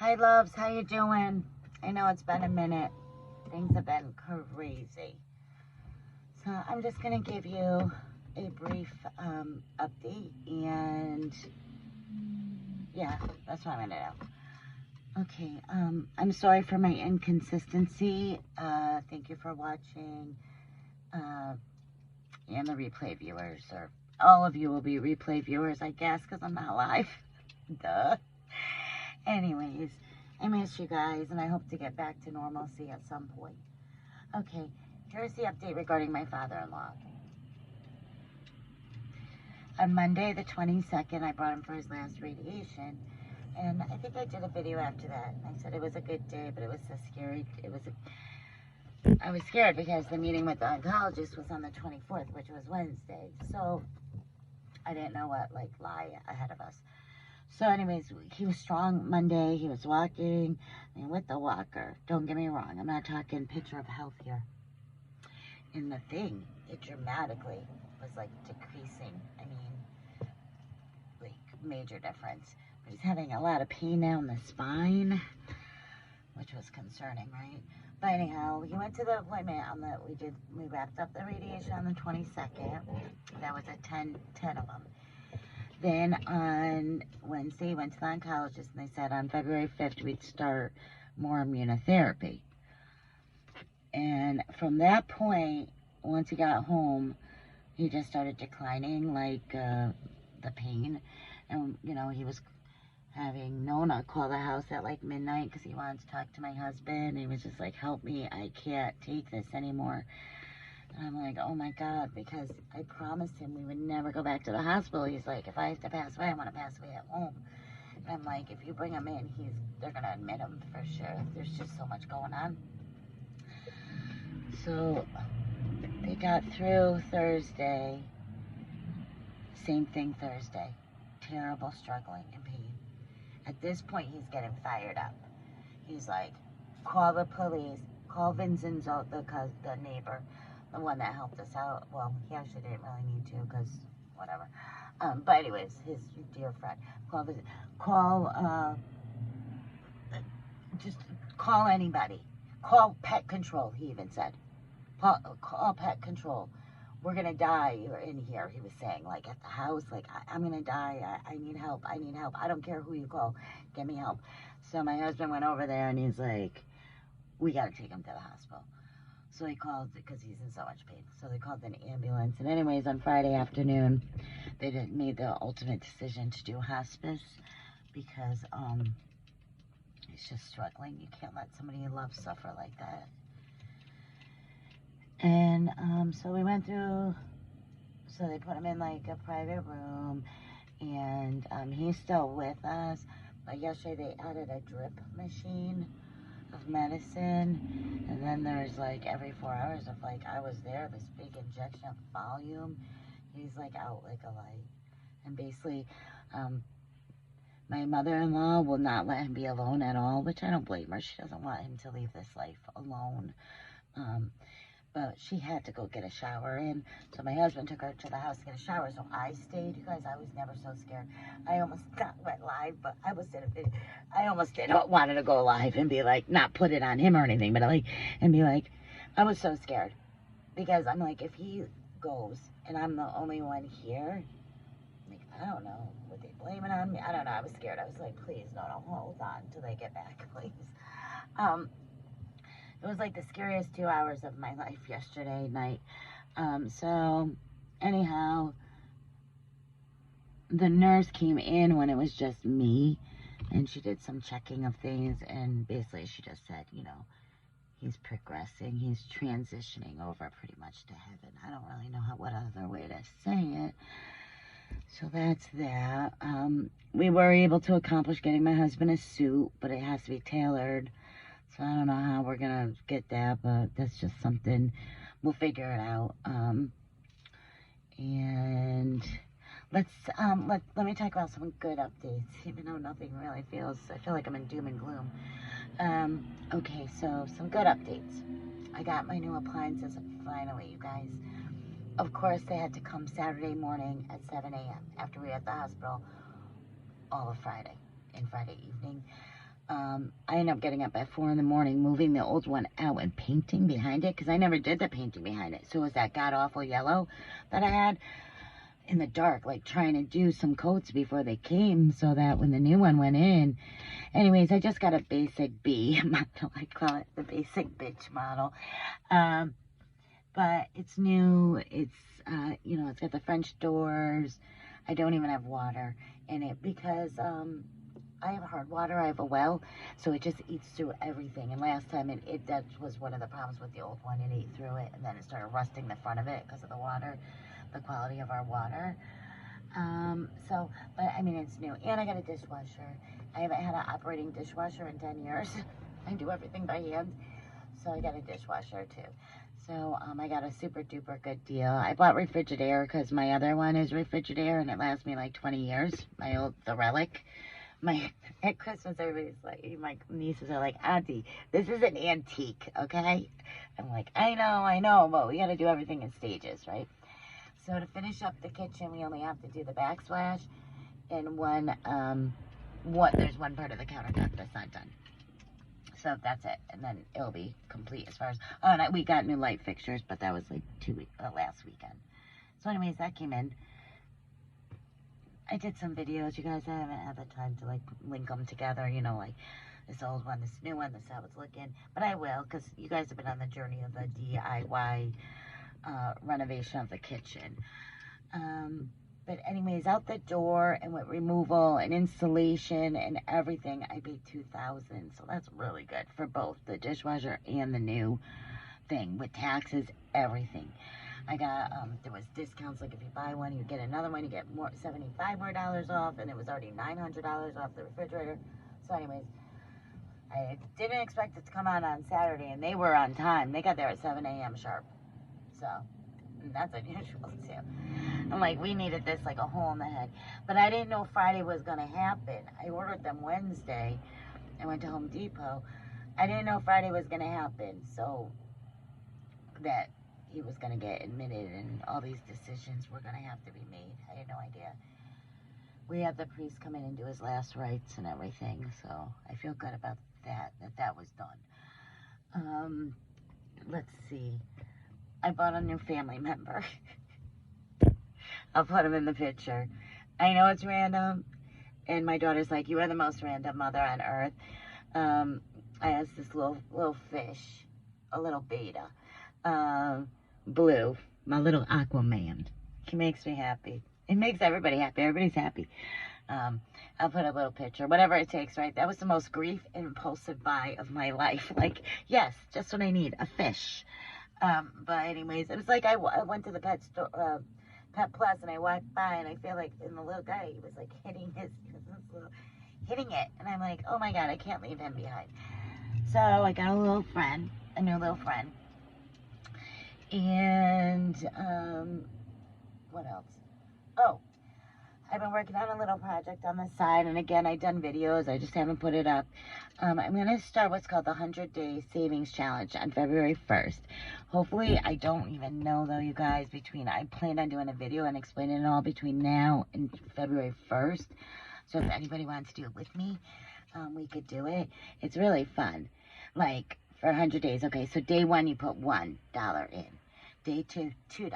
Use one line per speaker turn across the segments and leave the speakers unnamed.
Hi, loves. How you doing? I know it's been a minute. Things have been crazy. So I'm just going to give you a brief update. And yeah, that's what I'm going to do. Okay. I'm sorry for my inconsistency. Thank you for watching. And the replay viewers. Or all of you will be replay viewers, I guess, because I'm not live. Duh. Anyways, I miss you guys, and I hope to get back to normalcy at some point. Okay, here's the update regarding my father-in-law. On Monday, the 22nd, I brought him for his last radiation, and I think I did a video after that. I said it was a good day, but it was so scary. I was scared because the meeting with the oncologist was on the 24th, which was Wednesday, so I didn't know what, lie ahead of us. So anyways, he was strong Monday. He was walking, with the walker. Don't get me wrong. I'm not talking picture of health here. And the thing, it dramatically was, decreasing. I mean, major difference. But he's having a lot of pain now in the spine, which was concerning, right? But anyhow, he went to the appointment we wrapped up the radiation on the 22nd. That was at 10 of them. Then on Wednesday, went to the oncologist, and they said on February 5th, we'd start more immunotherapy. And from that point, once he got home, he just started declining, the pain. And, he was having Nona call the house at, midnight because he wanted to talk to my husband. He was just like, help me, I can't take this anymore. And I'm like, oh my God, because I promised him we would never go back to the hospital. He's like, if I have to pass away, I want to pass away at home. And I'm like, if you bring him in, they're going to admit him for sure. There's just so much going on. So they got through Thursday. Same thing Thursday. Terrible struggling and pain. At this point, he's getting fired up. He's like, call the police, call Vincenzo, the neighbor, the one that helped us out. Well, he actually didn't really need to because whatever. But anyways, his dear friend, just call anybody. Call pet control, he even said. Call pet control. We're going to die in here, he was saying, at the house, I'm going to die. I need help. I need help. I don't care who you call. Get me help. So my husband went over there, and he's like, we got to take him to the hospital. So he called, because he's in so much pain. So they called an ambulance. And anyways, on Friday afternoon, they made the ultimate decision to do hospice because he's just struggling. You can't let somebody you love suffer like that. And so we went through, so they put him in a private room, and he's still with us. But yesterday they added a drip machine of medicine, and then there's every 4 hours of I was there, this big injection of volume. He's out like a light. And basically, my mother-in-law will not let him be alone at all, which I don't blame her. She doesn't want him to leave this life alone. But she had to go get a shower in. So my husband took her to the house to get a shower. So I stayed. You guys, I was never so scared. I almost went live, but I almost did a video. I almost wanted to go live and be not put it on him or anything, but and be I was so scared. Because I'm if he goes and I'm the only one here, I don't know. Would they blame it on me? I don't know. I was scared. I was please, no, hold on until they get back, please. It was the scariest 2 hours of my life yesterday night. So anyhow, the nurse came in when it was just me, and she did some checking of things, and basically she just said, he's progressing, he's transitioning over pretty much to heaven. I don't really know what other way to say it. So that's that. We were able to accomplish getting my husband a suit, but it has to be tailored. So I don't know how we're going to get that, but that's just something. We'll figure it out. And let me talk about some good updates, even though nothing really I feel like I'm in doom and gloom. Okay, so some good updates. I got my new appliances finally, you guys. Of course, they had to come Saturday morning at 7 a.m. after we were at the hospital all of Friday and Friday evening. I ended up getting up at 4 in the morning, moving the old one out and painting behind it, because I never did the painting behind it. So it was that god-awful yellow that I had in the dark, like trying to do some coats before they came so that when the new one went in. Anyways, I just got a basic B model. I call it the basic bitch model. But it's new. It's, you know, it's got the French doors. I don't even have water in it because, I have hard water. I have a well, so it just eats through everything. And last time that was one of the problems with the old one. It ate through it, and then it started rusting the front of it because of the water, the quality of our water. But I mean, it's new. And I got a dishwasher. I haven't had an operating dishwasher in 10 years. I do everything by hand. So I got a dishwasher too. So I got a super duper good deal. I bought Refrigerator because my other one is Refrigerator and it lasts me like 20 years. The Relic. At Christmas, everybody's like, my nieces are like, Auntie, this is an antique, okay? I'm like, I know, but we got to do everything in stages, right? So to finish up the kitchen, we only have to do the backsplash and there's one part of the countertop that's not done. So that's it, and then it'll be complete as far as, and we got new light fixtures, but that was like last weekend. So anyways, that came in. I did some videos, you guys. I haven't had the time to like link them together, you know, like this old one, this new one, this how it's looking. But I will, because you guys have been on the journey of the DIY renovation of the kitchen. But anyways, out the door and with removal and installation and everything, I paid $2,000. So that's really good for both the dishwasher and the new thing with taxes, everything. I got, there was discounts, like if you buy one, you get another one, you get more, $75 more off, and it was already $900 off the refrigerator. So anyways, I didn't expect it to come out on Saturday, and they were on time. They got there at 7 a.m. sharp. So, that's unusual too. I'm like, we needed this like a hole in the head. But I didn't know Friday was going to happen. I ordered them Wednesday. I went to Home Depot. I didn't know Friday was going to happen. So, that he was going to get admitted and all these decisions were going to have to be made. I had no idea. We had the priest come in and do his last rites and everything, so I feel good about that was done. Let's see. I bought a new family member. I'll put him in the picture. I know it's random, and my daughter's like, you are the most random mother on earth. I asked this little fish, a little beta. Blue, my little Aquaman. He makes me happy. It makes everybody happy. Everybody's happy. I'll put a little picture, whatever it takes, right? That was the most grief and impulsive buy of my life. Like, yes, just what I need, a fish. But anyways, it was like I went to the pet store, Pet Plus, and I walked by, and I feel like, and the little guy, he was like hitting hitting it, and I'm like, oh my God, I can't leave him behind. So I got a new little friend, and what else? Oh, I've been working on a little project on the side, and again, I've done videos, I just haven't put it up. I'm going to start what's called the 100-Day Savings Challenge on February 1st. Hopefully, I don't even know, though, you guys, I planned on doing a video and explaining it all between now and February 1st. So if anybody wants to do it with me, we could do it. It's really fun. Like, for 100 days, okay, so day 1, you put $1 in. Day 2, $2.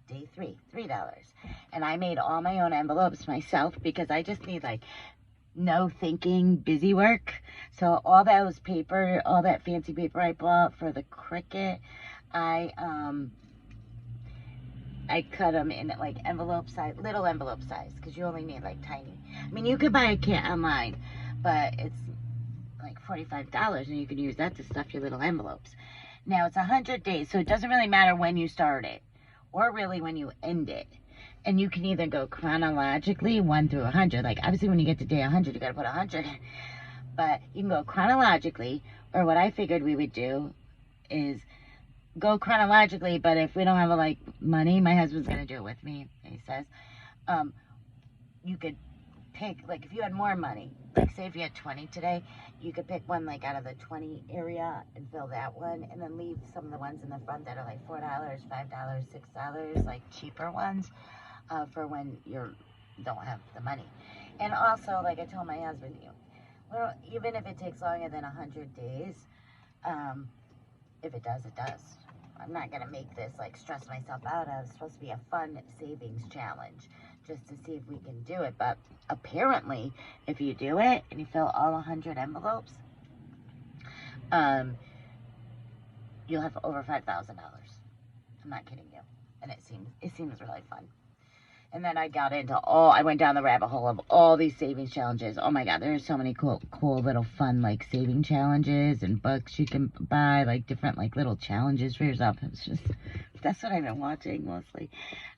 Day 3, $3. And I made all my own envelopes myself because I just need like no thinking, busy work. So all those paper, all that fancy paper I bought for the Cricut, I cut them in like envelope size, little envelope size, because you only need like tiny. I mean, you could buy a kit online, but it's like $45, and you can use that to stuff your little envelopes. Now, it's 100 days, so it doesn't really matter when you start it, or really when you end it. And you can either go chronologically, 1 through 100. Like, obviously, when you get to day 100, you got to put 100 in. But you can go chronologically, or what I figured we would do is go chronologically, but if we don't have, like, money, my husband's going to do it with me, he says, you could pick, like, if you had more money, like, say if you had 20 today, you could pick one, like, out of the 20 area and fill that one, and then leave some of the ones in the front that are, like, $4, $5, $6, like, cheaper ones, for when you don't have the money. And also, like I told my husband, Well, even if it takes longer than 100 days, if it does, it does. I'm not going to make this like stress myself out. It's supposed to be a fun savings challenge just to see if we can do it. But apparently, if you do it and you fill all 100 envelopes, you'll have over $5,000. I'm not kidding you. And it seems really fun. And then I went down the rabbit hole of all these savings challenges. Oh my God, there's so many cool little fun, like, saving challenges and books you can buy, like, different, like, little challenges for yourself. That's what I've been watching mostly.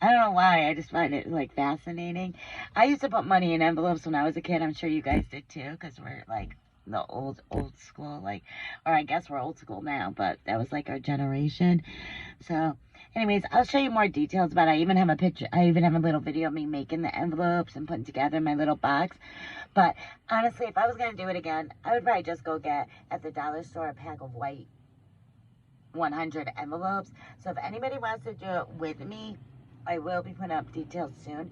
I don't know why, I just find it, like, fascinating. I used to put money in envelopes when I was a kid. I'm sure you guys did too, because we're, like, the old school, like, or I guess we're old school now, but that was, like, our generation. So, anyways, I'll show you more details about it. I even have a little video of me making the envelopes and putting together my little box. But honestly, if I was going to do it again, I would probably just go get at the dollar store a pack of white 100 envelopes. So if anybody wants to do it with me, I will be putting up details soon.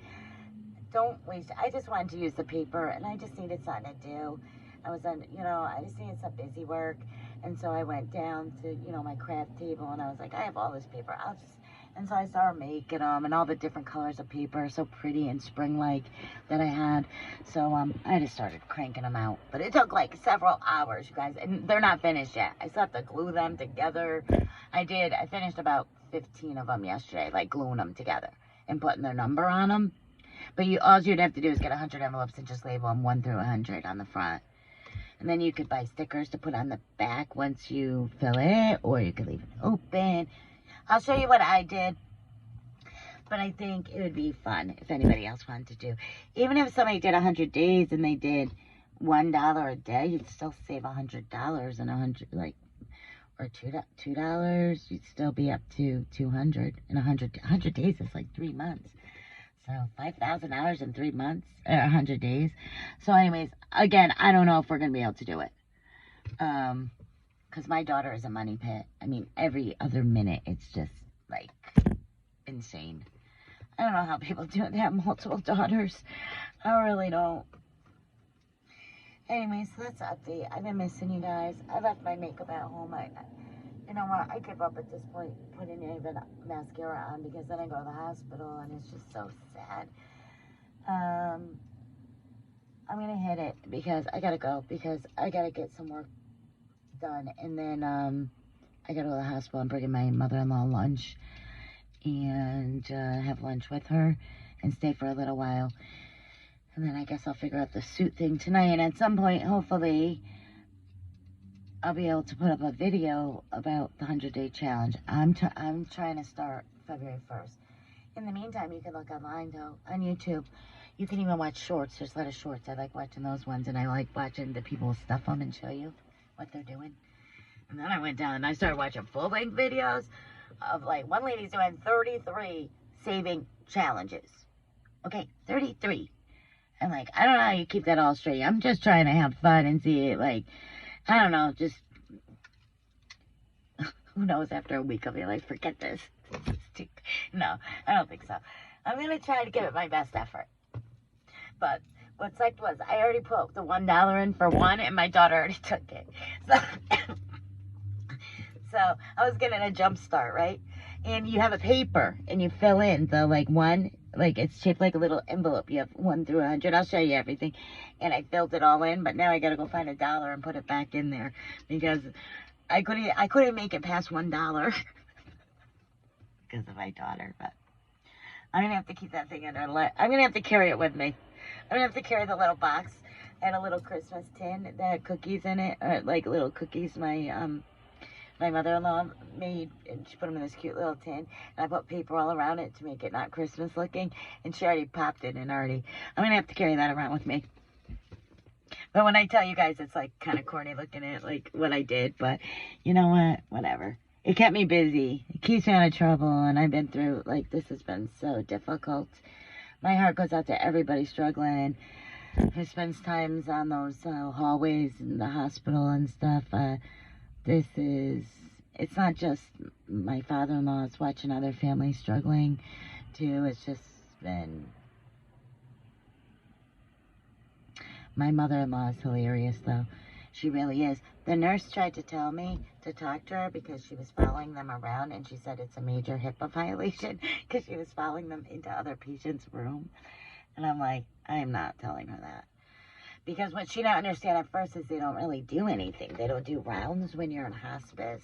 Don't waste it. I just wanted to use the paper, and I just needed something to do. I just needed some busy work. And so I went down to, my craft table, and I was like, I have all this paper. And so I started making them, and all the different colors of paper, so pretty and spring-like that I had. So I just started cranking them out. But it took like several hours, you guys, and they're not finished yet. I still have to glue them together. I finished about 15 of them yesterday, like gluing them together and putting their number on them. But all you'd have to do is get 100 envelopes and just label them 1 through 100 on the front. And then you could buy stickers to put on the back once you fill it, or you could leave it open. I'll show you what I did, but I think it would be fun if anybody else wanted to do. Even if somebody did 100 days and they did $1 a day, you'd still save $100 and or $2. You'd still be up to 200 in 100 days. Is like 3 months. So $5,000 in 3 months, 100 days. So anyways, again, I don't know if we're going to be able to do it. Because my daughter is a money pit. I mean, every other minute, it's just, like, insane. I don't know how people do it. They have multiple daughters. I really don't. Anyways, so that's the update. I've been missing you guys. I left my makeup at home. You know what? I give up at this point putting even mascara on, because then I go to the hospital and it's just so sad. I'm going to hit it because I got to go, because I got to get some work done. And then I got to go to the hospital. I'm bringing my mother-in-law lunch and have lunch with her and stay for a little while. And then I guess I'll figure out the suit thing tonight. And at some point, hopefully, I'll be able to put up a video about the 100-day challenge. I'm trying to start February 1st. In the meantime, you can look online, though, on YouTube. You can even watch shorts. There's a lot of shorts. I like watching those ones, and I like watching the people stuff them and show you what they're doing. And then I went down and I started watching full-length videos of, like, one lady's doing 33 saving challenges. Okay, 33. I'm like, I don't know how you keep that all straight. I'm just trying to have fun and see it, like, I don't know, just, who knows, after a week I'll be like, forget this. No, I don't think so. I'm going to try to give it my best effort. But what sucked was I already put the $1 in for one, and my daughter already took it. So I was getting a jump start, right? And you have a paper, and you fill in the, like, one, like, it's shaped like a little envelope. You have 1 through 100. I'll show you everything. And I filled it all in, but now I got to go find $1 and put it back in there, because I couldn't make it past $1 because of my daughter. But I'm going to have to keep that thing under I'm going to have to carry it with me. I'm going to have to carry the little box and a little Christmas tin that had cookies in it, like little cookies my mother-in-law made, and she put them in this cute little tin, and I put paper all around it to make it not Christmas looking, and she already popped it, and I'm going to have to carry that around with me. But when I tell you guys, it's, like, kind of corny looking at, like, what I did, but you know what? Whatever. It kept me busy. It keeps me out of trouble, and I've been through, like, this has been so difficult. My heart goes out to everybody struggling who spends times on those hallways in the hospital and stuff. It's not just my father-in-law, it's watching other families struggling too. It's just been My mother-in-law is hilarious, though. She really is. The nurse tried to tell me to talk to her because she was following them around, and she said it's a major HIPAA violation because she was following them into other patients' room. And I'm like, I am not telling her that. Because what she didn't understand at first is they don't really do anything. They don't do rounds when you're in hospice.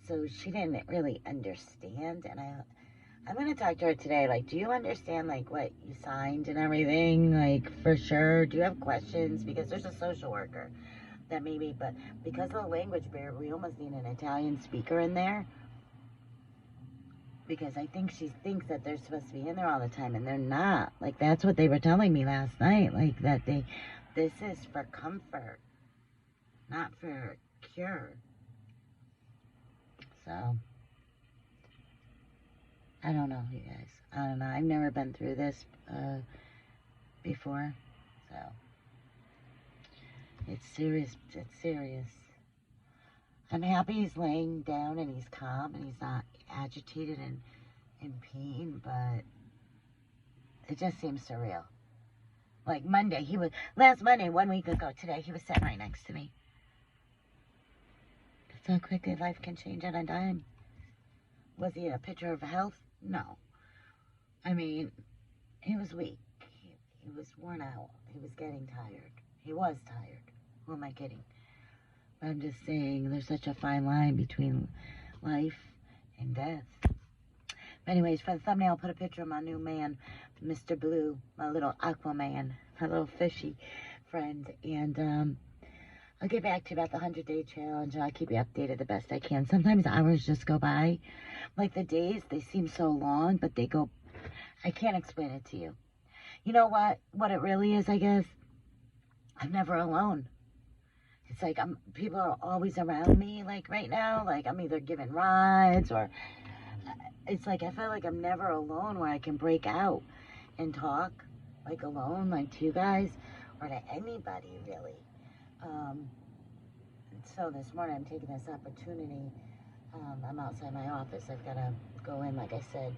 So she didn't really understand. And I'm going to talk to her today. Like, do you understand, like, what you signed and everything? Like, for sure. Do you have questions? Because there's a social worker that maybe, but because of the language barrier, we almost need an Italian speaker in there. Because I think she thinks that they're supposed to be in there all the time, and they're not. Like, that's what they were telling me last night. Like, that this is for comfort, not for cure. So, I don't know, you guys. I don't know. I've never been through this before. So, it's serious. It's serious. I'm happy he's laying down and he's calm and he's not agitated and in pain, but it just seems surreal. Like Monday, last Monday, 1 week ago today, he was sitting right next to me. That's how quickly life can change on a dime. Was he a picture of health? No. I mean, he was weak. He was worn out. He was getting tired. He was tired. Who am I kidding? But I'm just saying there's such a fine line between life and death. But anyways, for the thumbnail, I'll put a picture of my new man, Mr. Blue, my little Aquaman, my little fishy friend. And I'll get back to you about the 100-day challenge, and I'll keep you updated the best I can. Sometimes hours just go by. Like the days, they seem so long, but they go, I can't explain it to you. You know what it really is, I guess? I'm never alone. It's like people are always around me, like right now. Like I'm either giving rides or it's like I feel like I'm never alone where I can break out and talk like alone, like to you guys or to anybody really. So this morning I'm taking this opportunity. I'm outside my office. I've got to go in, like I said.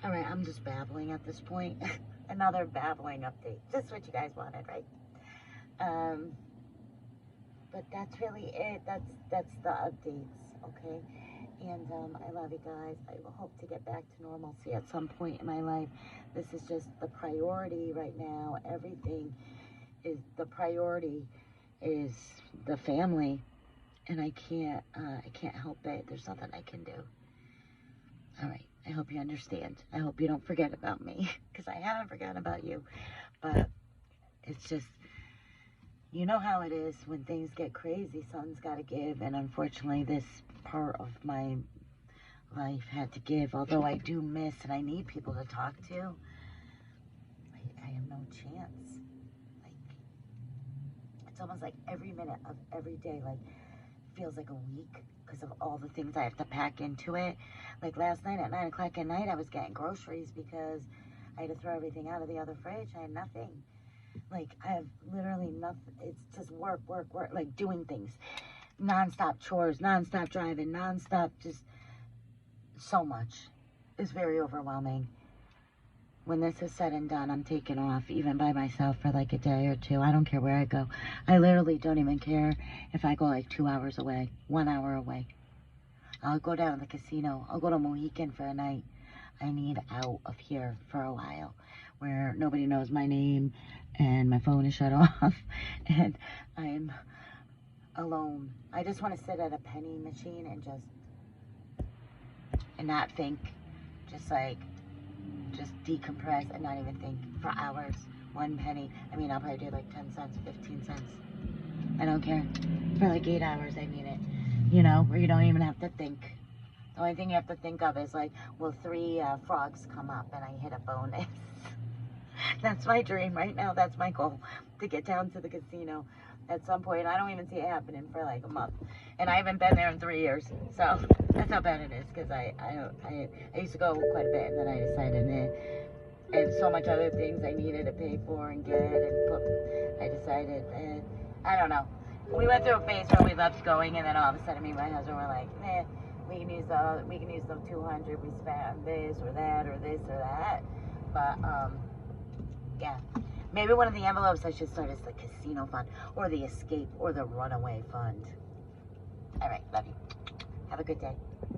All right, I'm just babbling at this point. Another babbling update. Just what you guys wanted, right? But that's really it. That's the updates, okay? And I love you guys. I hope to get back to normalcy at some point in my life. This is just the priority right now. Everything is the priority is the family, and I can't help it. There's nothing I can do. All right. I hope you understand. I hope you don't forget about me, because I haven't forgotten about you. But it's just, you know how it is when things get crazy. Something's got to give, and unfortunately, this part of my life had to give. Although I do miss and I need people to talk to, I have no chance. Like, it's almost like every minute of every day, like, feels like a week because of all the things I have to pack into it. Like last night at 9 o'clock at night, I was getting groceries because I had to throw everything out of the other fridge. I had nothing. Like, I have literally nothing. It's just work, like doing things. Non-stop chores, non-stop driving, non-stop just so much. It's very overwhelming. When this is said and done, I'm taking off, even by myself, for like a day or two. I don't care where I go. I literally don't even care if I go like 2 hours away, 1 hour away. I'll go down to the casino. I'll go to Mohican for a night. I need out of here for a while, where nobody knows my name and my phone is shut off and I'm alone. I just want to sit at a penny machine and not think, just decompress and not even think for hours. 1 penny. I mean, I'll probably do like 10 cents, 15 cents. I don't care. For like 8 hours, I mean it. You know, where you don't even have to think. The only thing you have to think of is like, will 3 frogs come up and I hit a bonus? That's my dream right now. That's my goal, to get down to the casino at some point. I don't even see it happening for like a month. And I haven't been there in 3 years. So that's how bad it is, because I used to go quite a bit, and then I decided, and so much other things I needed to pay for and get, and I decided, I don't know. We went through a phase where we loved going, and then all of a sudden me and my husband were like, we can use the 200 we spent on this or that or this or that. But yeah, Maybe one of the envelopes I should start as the casino fund, or the escape, or the runaway fund. All right, love you. Have a good day.